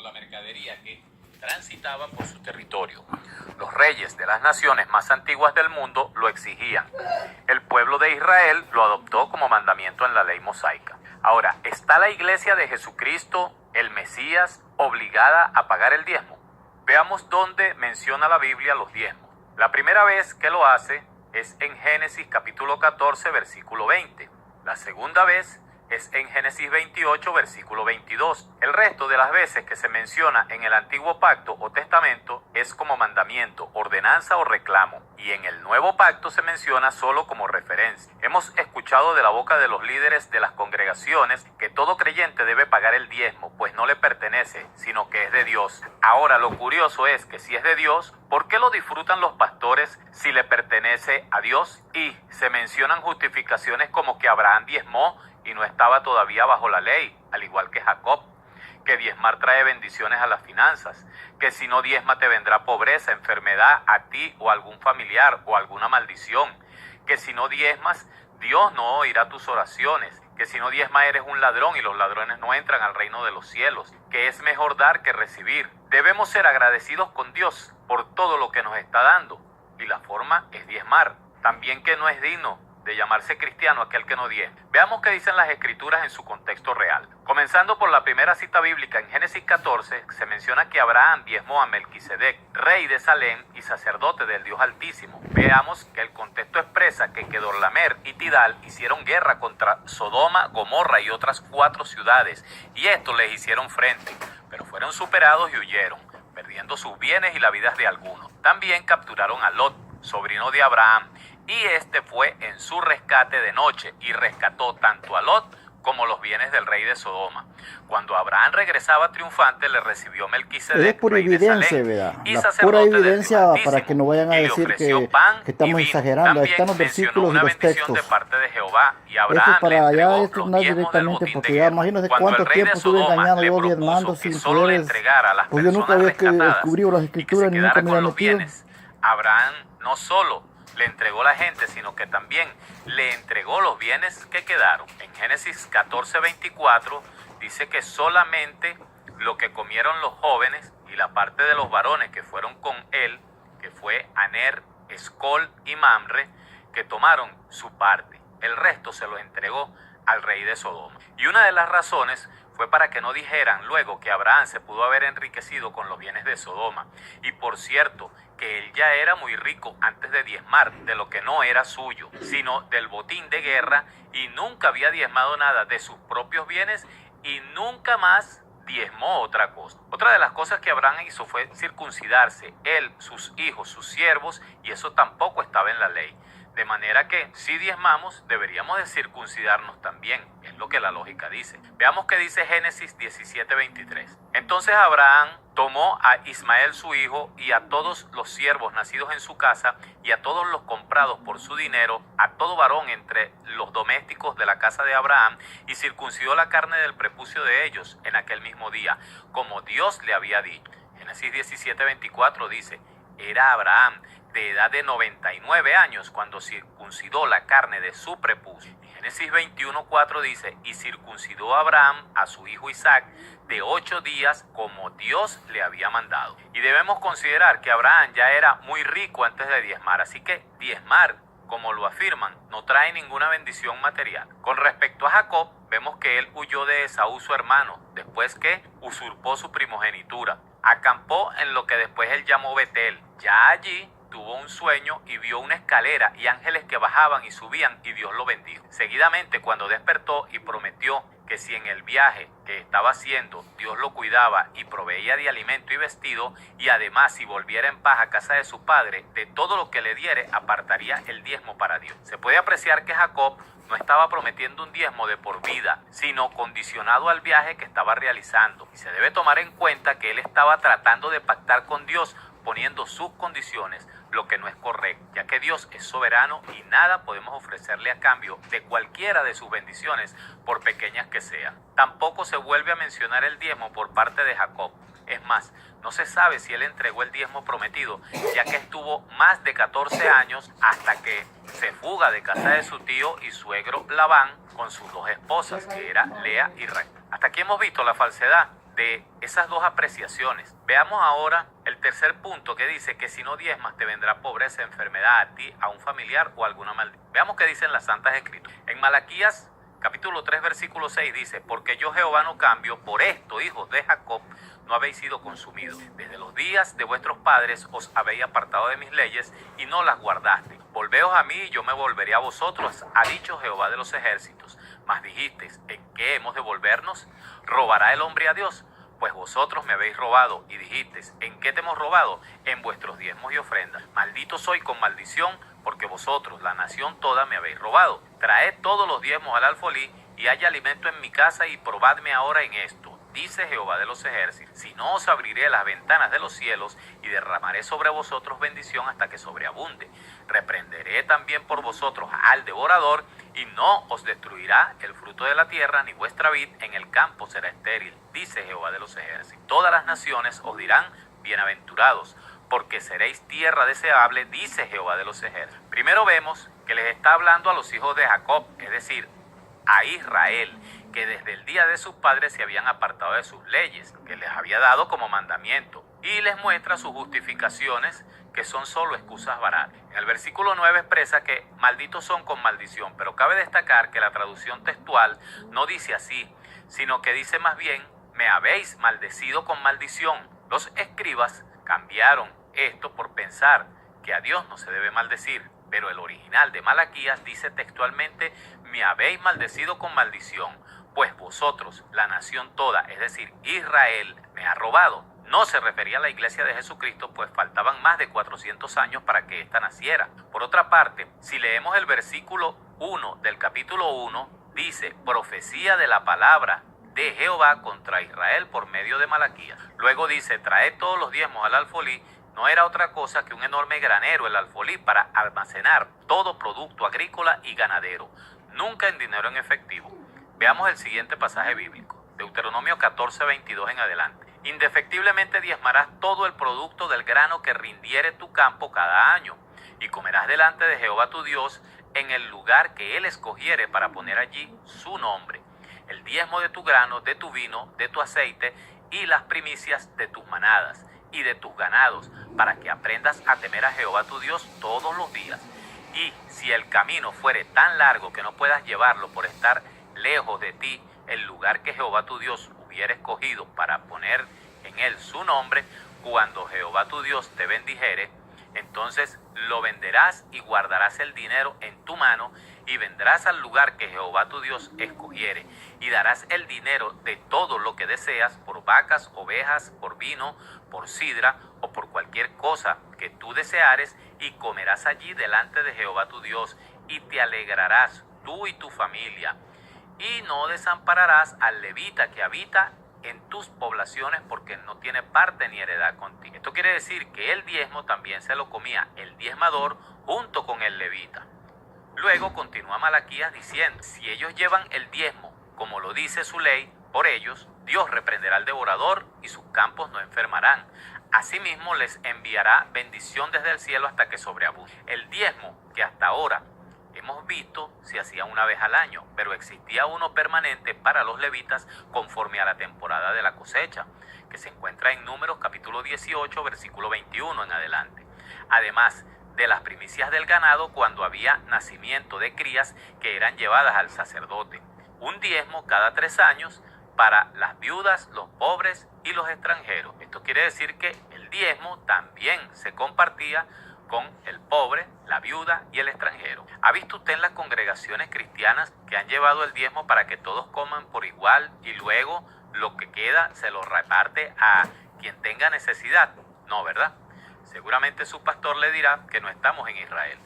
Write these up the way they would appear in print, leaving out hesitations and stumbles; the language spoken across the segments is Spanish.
la mercadería que transitaba por su territorio. Los reyes de las naciones más antiguas del mundo lo exigían. El pueblo de Israel lo adoptó como mandamiento en la ley mosaica. Ahora, ¿está la iglesia de Jesucristo, el Mesías, obligada a pagar el diezmo? Veamos dónde menciona la Biblia los diezmos. La primera vez que lo hace es en Génesis capítulo 14, versículo 20. La segunda vez es en Génesis 28, versículo 22. El resto de las veces que se menciona en el Antiguo Pacto o Testamento es como mandamiento, ordenanza o reclamo. Y en el Nuevo Pacto se menciona solo como referencia. Hemos escuchado de la boca de los líderes de las congregaciones que todo creyente debe pagar el diezmo, pues no le pertenece, sino que es de Dios. Ahora, lo curioso es que si es de Dios, ¿por qué lo disfrutan los pastores si le pertenece a Dios? Y se mencionan justificaciones como que Abraham diezmó y no estaba todavía bajo la ley, al igual que Jacob, que diezmar trae bendiciones a las finanzas, que si no diezma te vendrá pobreza, enfermedad a ti o a algún familiar o alguna maldición, que si no diezmas, Dios no oirá tus oraciones, que si no diezma eres un ladrón y los ladrones no entran al reino de los cielos, que es mejor dar que recibir. Debemos ser agradecidos con Dios por todo lo que nos está dando, y la forma es diezmar. También que no es digno de llamarse cristiano aquel que no diezma. Veamos qué dicen las escrituras en su contexto real. Comenzando por la primera cita bíblica en Génesis 14, se menciona que Abraham diezmó a Melquisedec, rey de Salem y sacerdote del Dios Altísimo. Veamos que el contexto expresa que Kedorlaomer y Tidal hicieron guerra contra Sodoma, Gomorra y otras 4 ciudades, y estos les hicieron frente, pero fueron superados y huyeron, perdiendo sus bienes y la vida de algunos. También capturaron a Lot, sobrino de Abraham, y este fue en su rescate de noche y rescató tanto a Lot como los bienes del rey de Sodoma. Cuando Abraham regresaba triunfante, le recibió Melquisedec, es pura rey de evidencia, Salem, ¿verdad? y La sacerdote pura del Dios evidencia Altísimo, para que no vayan a y le decir ofreció pan que estamos y vino. exagerando. Ahí están los También versículos y mencionó los una bendición textos. de parte de Jehová, y Esto Abraham para le allá, entregó esto los no es diezmos del directamente, botín de porque ya guerra. imagínate Cuando el cuánto rey de tiempo estuve Sodoma engañando le yo, propuso diezmando que sin solo le poder. entregara a las Pues yo nunca personas había rescatadas descubierto las y que se escrituras ni nunca quedara me con había los metido. bienes, Abraham no solo le entregó la gente, sino que también le entregó los bienes que quedaron. En Génesis 14:24 dice que solamente lo que comieron los jóvenes y la parte de los varones que fueron con él, que fue Aner, Escol y Mamre, que tomaron su parte. El resto se lo entregó al rey de Sodoma. Y una de las razones fue para que no dijeran luego que Abraham se pudo haber enriquecido con los bienes de Sodoma. Y por cierto, que él ya era muy rico antes de diezmar de lo que no era suyo, sino del botín de guerra, y nunca había diezmado nada de sus propios bienes y nunca más diezmó otra cosa. Otra de las cosas que Abraham hizo fue circuncidarse, él, sus hijos, sus siervos, y eso tampoco estaba en la ley. De manera que si diezmamos, deberíamos de circuncidarnos también. Es lo que la lógica dice. Veamos qué dice Génesis 17:23. Entonces Abraham tomó a Ismael su hijo y a todos los siervos nacidos en su casa y a todos los comprados por su dinero, a todo varón entre los domésticos de la casa de Abraham, y circuncidó la carne del prepucio de ellos en aquel mismo día, como Dios le había dicho. Génesis 17:24 dice: era Abraham de edad de 99 años cuando circuncidó la carne de su prepucio. Génesis 21:4 dice: y circuncidó Abraham a su hijo Isaac de 8 días como Dios le había mandado. Y debemos considerar que Abraham ya era muy rico antes de diezmar, así que diezmar, como lo afirman, no trae ninguna bendición material. Con respecto a Jacob, vemos que él huyó de Esaú su hermano, después que usurpó su primogenitura. Acampó en lo que después él llamó Betel. Ya allí tuvo un sueño y vio una escalera y ángeles que bajaban y subían, y Dios lo bendijo. Seguidamente, cuando despertó y prometió que si en el viaje que estaba haciendo Dios lo cuidaba y proveía de alimento y vestido, y además si volviera en paz a casa de su padre, de todo lo que le diere apartaría el diezmo para Dios. Se puede apreciar que Jacob no estaba prometiendo un diezmo de por vida, sino condicionado al viaje que estaba realizando. Y se debe tomar en cuenta que él estaba tratando de pactar con Dios, poniendo sus condiciones, lo que no es correcto, ya que Dios es soberano y nada podemos ofrecerle a cambio de cualquiera de sus bendiciones, por pequeñas que sean. Tampoco se vuelve a mencionar el diezmo por parte de Jacob. Es más, no se sabe si él entregó el diezmo prometido, ya que estuvo más de 14 años hasta que se fuga de casa de su tío y suegro Labán con sus 2 esposas, que era Lea y Raquel. Hasta aquí hemos visto la falsedad de esas dos apreciaciones. Veamos ahora el tercer punto que dice que si no diezmas te vendrá pobreza, enfermedad a ti, a un familiar o alguna maldición. Veamos qué dicen las Santas Escrituras. En Malaquías capítulo 3 versículo 6 dice: porque yo Jehová no cambio, por esto, hijos de Jacob, no habéis sido consumidos. Desde los días de vuestros padres os habéis apartado de mis leyes y no las guardaste. Volveos a mí y yo me volveré a vosotros, ha dicho Jehová de los ejércitos. Mas dijisteis: ¿en qué hemos de volvernos? ¿Robará el hombre a Dios? Pues vosotros me habéis robado. Y dijisteis: ¿en qué te hemos robado? En vuestros diezmos y ofrendas. Maldito soy con maldición, porque vosotros, la nación toda, me habéis robado. Traed todos los diezmos al alfolí, y haya alimento en mi casa, y probadme ahora en esto, dice Jehová de los ejércitos. Si no, os abriré las ventanas de los cielos, y derramaré sobre vosotros bendición hasta que sobreabunde. Reprenderé también por vosotros al devorador, y no os destruirá el fruto de la tierra, ni vuestra vid en el campo será estéril, dice Jehová de los ejércitos. Todas las naciones os dirán: bienaventurados, porque seréis tierra deseable, dice Jehová de los ejércitos. Primero vemos que les está hablando a los hijos de Jacob, es decir, a Israel, que desde el día de sus padres se habían apartado de sus leyes, que les había dado como mandamiento, y les muestra sus justificaciones, que son solo excusas baratas. En el versículo 9 expresa que malditos son con maldición, pero cabe destacar que la traducción textual no dice así, sino que dice más bien: me habéis maldecido con maldición. Los escribas cambiaron esto por pensar que a Dios no se debe maldecir, pero el original de Malaquías dice textualmente: me habéis maldecido con maldición, pues vosotros, la nación toda, es decir, Israel, me ha robado. No se refería a la iglesia de Jesucristo, pues faltaban más de 400 años para que ésta naciera. Por otra parte, si leemos el versículo 1 del capítulo 1, dice: profecía de la palabra de Jehová contra Israel por medio de Malaquías. Luego dice: traed todos los diezmos al alfolí. No era otra cosa que un enorme granero, el alfolí, para almacenar todo producto agrícola y ganadero, nunca en dinero en efectivo. Veamos el siguiente pasaje bíblico, Deuteronomio 14, 22 en adelante. Indefectiblemente diezmarás todo el producto del grano que rindiere tu campo cada año, y comerás delante de Jehová tu Dios en el lugar que él escogiere para poner allí su nombre. El diezmo de tu grano, de tu vino, de tu aceite, y las primicias de tus manadas y de tus ganados, para que aprendas a temer a Jehová tu Dios todos los días. Y si el camino fuere tan largo que no puedas llevarlo por estar lejos de ti el lugar que Jehová tu Dios hubiera escogido para poner en él su nombre, cuando Jehová tu Dios te bendijere, entonces lo venderás y guardarás el dinero en tu mano, y vendrás al lugar que Jehová tu Dios escogiere, y darás el dinero de todo lo que deseas, por vacas, ovejas, por vino, por sidra o por cualquier cosa que tú deseares, y comerás allí delante de Jehová tu Dios, y te alegrarás tú y tu familia, y no desampararás al levita que habita en tus poblaciones, porque no tiene parte ni heredad contigo. Esto quiere decir que el diezmo también se lo comía el diezmador junto con el levita. Luego continúa Malaquías diciendo: si ellos llevan el diezmo como lo dice su ley, por ellos Dios reprenderá al devorador y sus campos no enfermarán. Asimismo les enviará bendición desde el cielo hasta que sobreabunde. El diezmo que hasta ahora hemos visto se hacía una vez al año, pero existía uno permanente para los levitas conforme a la temporada de la cosecha, que se encuentra en Números capítulo 18, versículo 21 en adelante. Además de las primicias del ganado, cuando había nacimiento de crías que eran llevadas al sacerdote. Un diezmo cada 3 años para las viudas, los pobres y los extranjeros. Esto quiere decir que el diezmo también se compartía con el pobre, la viuda y el extranjero. ¿Ha visto usted en las congregaciones cristianas que han llevado el diezmo para que todos coman por igual y luego lo que queda se lo reparte a quien tenga necesidad? No, ¿verdad? Seguramente su pastor le dirá que no estamos en Israel.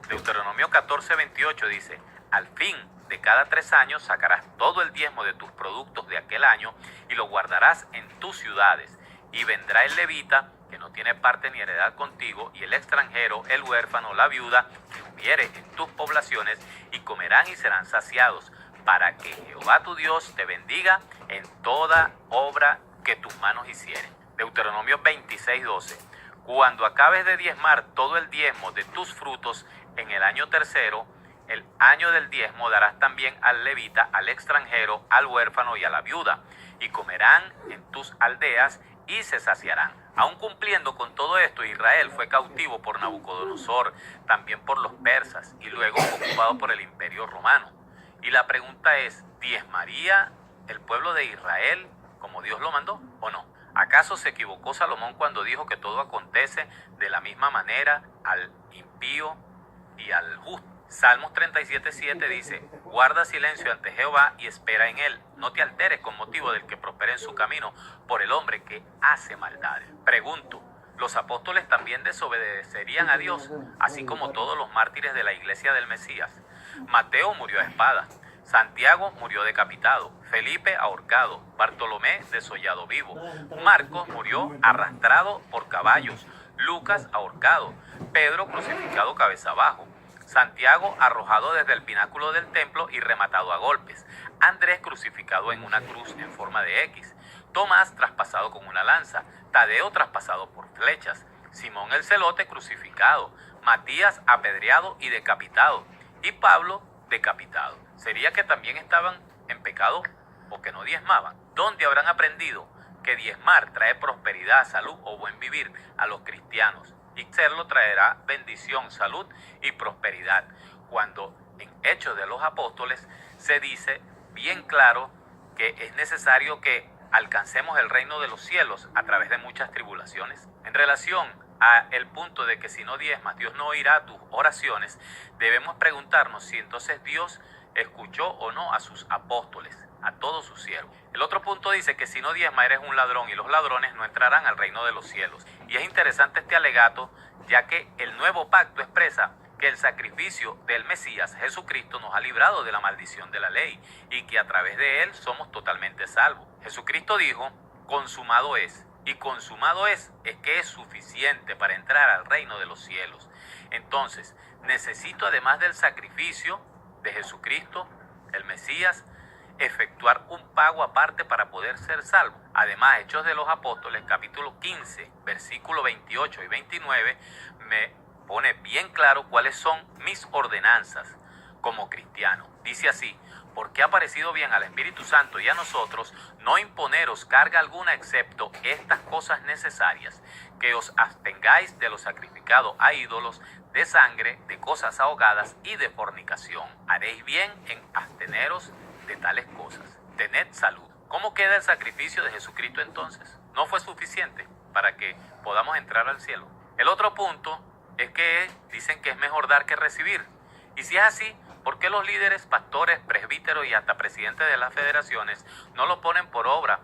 Deuteronomio 14, 28 dice: al fin de cada 3 años sacarás todo el diezmo de tus productos de aquel año y lo guardarás en tus ciudades. Y vendrá el levita, que no tiene parte ni heredad contigo, y el extranjero, el huérfano, la viuda, que hubiere en tus poblaciones, y comerán y serán saciados, para que Jehová tu Dios te bendiga en toda obra que tus manos hicieren. Deuteronomio 26, 12. Cuando acabes de diezmar todo el diezmo de tus frutos en el año tercero, el año del diezmo darás también al levita, al extranjero, al huérfano y a la viuda, y comerán en tus aldeas y se saciarán. Aun cumpliendo con todo esto, Israel fue cautivo por Nabucodonosor, también por los persas, y luego ocupado por el imperio romano. Y la pregunta es, ¿diezmaría el pueblo de Israel como Dios lo mandó o no? ¿Acaso se equivocó Salomón cuando dijo que todo acontece de la misma manera al impío y al justo? Salmos 37:7 dice, guarda silencio ante Jehová y espera en él. No te alteres con motivo del que prospere en su camino por el hombre que hace maldades. Pregunto, ¿los apóstoles también desobedecerían a Dios, así como todos los mártires de la iglesia del Mesías? Mateo murió a espada, Santiago murió decapitado, Felipe ahorcado, Bartolomé desollado vivo, Marcos murió arrastrado por caballos, Lucas ahorcado, Pedro crucificado cabeza abajo, Santiago arrojado desde el pináculo del templo y rematado a golpes, Andrés crucificado en una cruz en forma de X, Tomás traspasado con una lanza, Tadeo traspasado por flechas, Simón el celote crucificado, Matías apedreado y decapitado, y Pablo decapitado. ¿Sería que también estaban en pecado o que no diezmaban? ¿Dónde habrán aprendido que diezmar trae prosperidad, salud o buen vivir a los cristianos? Y hacerlo traerá bendición, salud y prosperidad, cuando en Hechos de los Apóstoles se dice bien claro que es necesario que alcancemos el reino de los cielos a través de muchas tribulaciones. En relación a el punto de que si no diezmas, Dios no oirá tus oraciones, debemos preguntarnos si entonces Dios escuchó o no a sus apóstoles, a todos sus siervos. El otro punto dice que si no diezma eres un ladrón y los ladrones no entrarán al reino de los cielos. Y es interesante este alegato, ya que el nuevo pacto expresa que el sacrificio del Mesías, Jesucristo, nos ha librado de la maldición de la ley y que a través de él somos totalmente salvos. Jesucristo dijo, consumado es. Y consumado es que es suficiente para entrar al reino de los cielos. Entonces, necesito además del sacrificio de Jesucristo, el Mesías, efectuar un pago aparte para poder ser salvo. Además, Hechos de los Apóstoles, capítulo 15, versículo 28 y 29, me pone bien claro cuáles son mis ordenanzas como cristiano. Dice así, porque ha parecido bien al Espíritu Santo y a nosotros no imponeros carga alguna excepto estas cosas necesarias, que os abstengáis de lo sacrificado a ídolos, de sangre, de cosas ahogadas y de fornicación. Haréis bien en absteneros de tales cosas. Tened salud. ¿Cómo queda el sacrificio de Jesucristo entonces? ¿No fue suficiente para que podamos entrar al cielo? El otro punto es que dicen que es mejor dar que recibir. Y si es así, ¿por qué los líderes, pastores, presbíteros y hasta presidentes de las federaciones no lo ponen por obra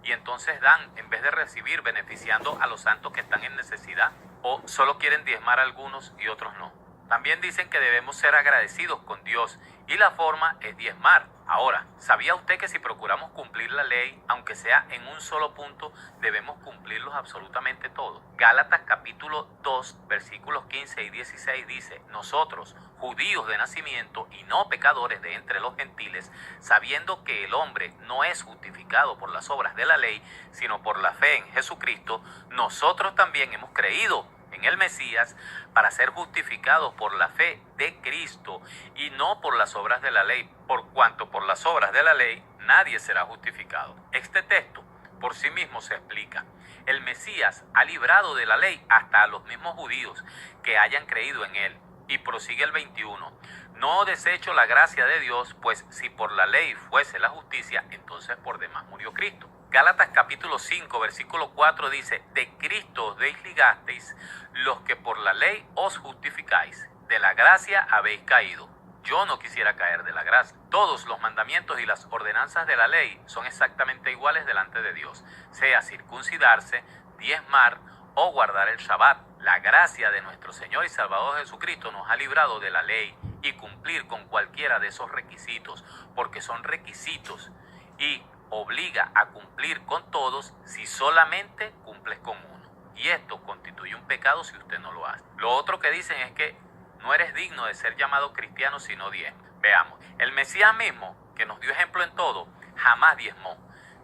y entonces dan en vez de recibir, beneficiando a los santos que están en necesidad? ¿O solo quieren diezmar a algunos y otros no? También dicen que debemos ser agradecidos con Dios y la forma es diezmar. Ahora, ¿sabía usted que si procuramos cumplir la ley, aunque sea en un solo punto, debemos cumplirlos absolutamente todos? Gálatas capítulo 2, versículos 15 y 16 dice, nosotros, judíos de nacimiento y no pecadores de entre los gentiles, sabiendo que el hombre no es justificado por las obras de la ley, sino por la fe en Jesucristo, nosotros también hemos creído en el Mesías para ser justificados por la fe de Cristo y no por las obras de la ley, por cuanto por las obras de la ley nadie será justificado. Este texto por sí mismo se explica. El Mesías ha librado de la ley hasta a los mismos judíos que hayan creído en él. Y prosigue el 21. No desecho la gracia de Dios, pues si por la ley fuese la justicia, entonces por demás murió Cristo. Gálatas capítulo 5, versículo 4 dice, de Cristo os desligasteis los que por la ley os justificáis, de la gracia habéis caído. Yo no quisiera caer de la gracia. Todos los mandamientos y las ordenanzas de la ley son exactamente iguales delante de Dios, sea circuncidarse, diezmar o guardar el Shabbat. La gracia de nuestro Señor y Salvador Jesucristo nos ha librado de la ley y cumplir con cualquiera de esos requisitos, porque son requisitos y obliga a cumplir con todos si solamente cumples con uno. Y esto constituye un pecado si usted no lo hace. Lo otro que dicen es que no eres digno de ser llamado cristiano si no diezmas. Veamos, el Mesías mismo, que nos dio ejemplo en todo, jamás diezmó,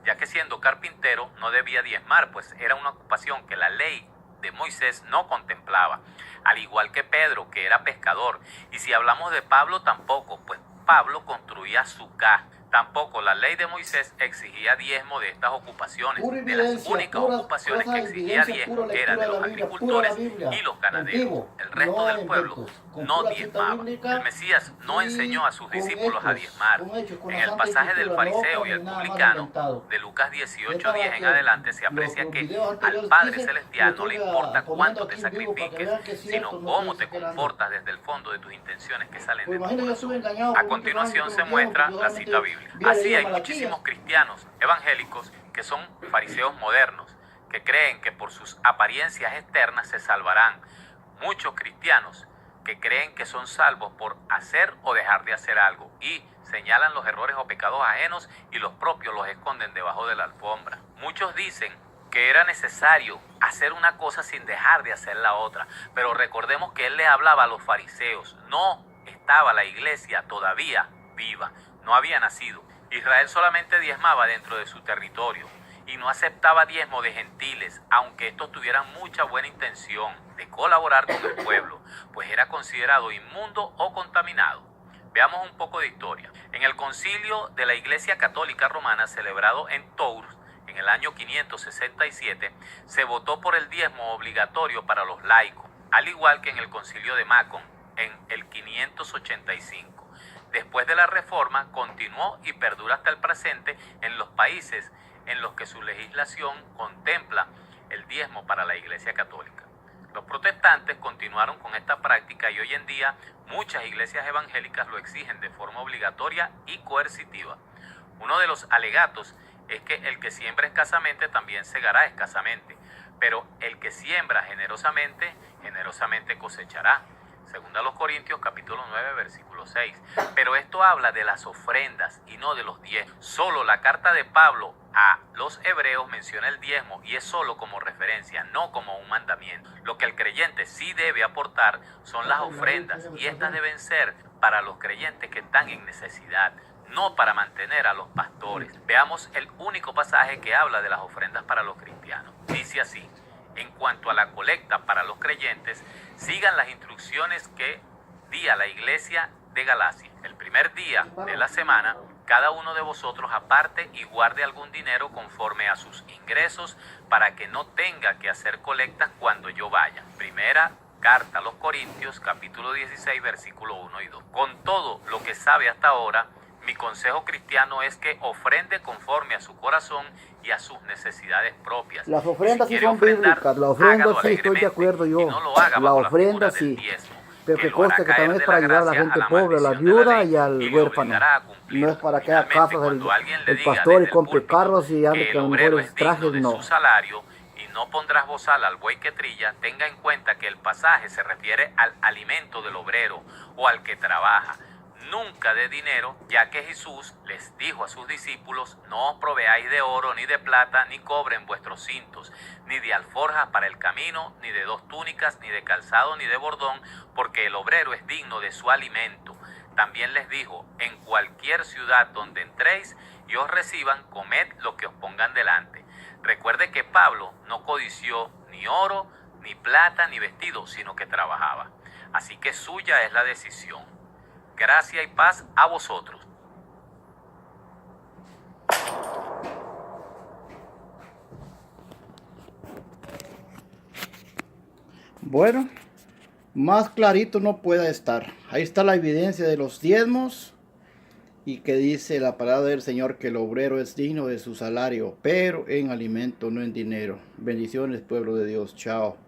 ya que siendo carpintero no debía diezmar, pues era una ocupación que la ley de Moisés no contemplaba, al igual que Pedro, que era pescador. Y si hablamos de Pablo, tampoco, pues Pablo construía sucá. Tampoco la ley de Moisés exigía diezmo de estas ocupaciones. De las únicas ocupaciones que exigía diezmo era de los agricultores y los ganaderos. El resto del pueblo no diezmaba. El Mesías no enseñó a sus discípulos a diezmar. En el pasaje del fariseo y el publicano, de Lucas 18:10 en adelante, se aprecia que al Padre Celestial no le importa cuánto te sacrifiques, sino cómo te comportas desde el fondo de tus intenciones que salen de tu corazón. A continuación se muestra la cita bíblica. Así hay muchísimos cristianos evangélicos que son fariseos modernos, que creen que por sus apariencias externas se salvarán. Muchos cristianos que creen que son salvos por hacer o dejar de hacer algo y señalan los errores o pecados ajenos y los propios los esconden debajo de la alfombra. Muchos dicen que era necesario hacer una cosa sin dejar de hacer la otra, pero recordemos que él le hablaba a los fariseos. No estaba la iglesia todavía viva, no había nacido. Israel solamente diezmaba dentro de su territorio y no aceptaba diezmo de gentiles, aunque estos tuvieran mucha buena intención de colaborar con el pueblo, pues era considerado inmundo o contaminado. Veamos un poco de historia. En el concilio de la Iglesia Católica Romana, celebrado en Tours en el año 567, se votó por el diezmo obligatorio para los laicos, al igual que en el concilio de Macón en el 585. Después de la reforma, continuó y perdura hasta el presente en los países en los que su legislación contempla el diezmo para la Iglesia Católica. Los protestantes continuaron con esta práctica y hoy en día muchas iglesias evangélicas lo exigen de forma obligatoria y coercitiva. Uno de los alegatos es que el que siembra escasamente también segará escasamente, pero el que siembra generosamente, generosamente cosechará. Segunda a los Corintios capítulo 9 versículo 6. Pero esto habla de las ofrendas y no de los diezmos. Solo la carta de Pablo a los hebreos menciona el diezmo y es solo como referencia, no como un mandamiento. Lo que el creyente sí debe aportar son las ofrendas y estas deben ser para los creyentes que están en necesidad, no para mantener a los pastores. Veamos el único pasaje que habla de las ofrendas para los cristianos. Dice así: en cuanto a la colecta para los creyentes, sigan las instrucciones que di a la iglesia de Galacia. El primer día de la semana, cada uno de vosotros aparte y guarde algún dinero conforme a sus ingresos, para que no tenga que hacer colectas cuando yo vaya. Primera carta a los Corintios, capítulo 16, versículo 1 y 2. Con todo lo que sabe hasta ahora, mi consejo cristiano es que ofrende conforme a su corazón y a sus necesidades propias. Las ofrendas sí son bíblicas, la ofrenda sí estoy de acuerdo yo. La ofrenda sí. Pero que conste que también es para ayudar a la gente pobre, a la viuda y al huérfano. No es para que haga casas el pastor y compre carros y ande con mejores trajes, no. Y no pondrás bozal al buey que trilla, tenga en cuenta que el pasaje se refiere al alimento del obrero o al que trabaja. Nunca de dinero, ya que Jesús les dijo a sus discípulos: no os proveáis de oro, ni de plata, ni cobre en vuestros cintos, ni de alforjas para el camino, ni de 2 túnicas, ni de calzado, ni de bordón, porque el obrero es digno de su alimento. También les dijo: en cualquier ciudad donde entréis y os reciban, comed lo que os pongan delante. Recuerde que Pablo no codició ni oro, ni plata, ni vestido, sino que trabajaba. Así que suya es la decisión. Gracia y paz a vosotros. Bueno, más clarito no puede estar. Ahí está la evidencia de los diezmos y que dice la palabra del Señor que el obrero es digno de su salario, pero en alimento, no en dinero. Bendiciones, pueblo de Dios. Chao.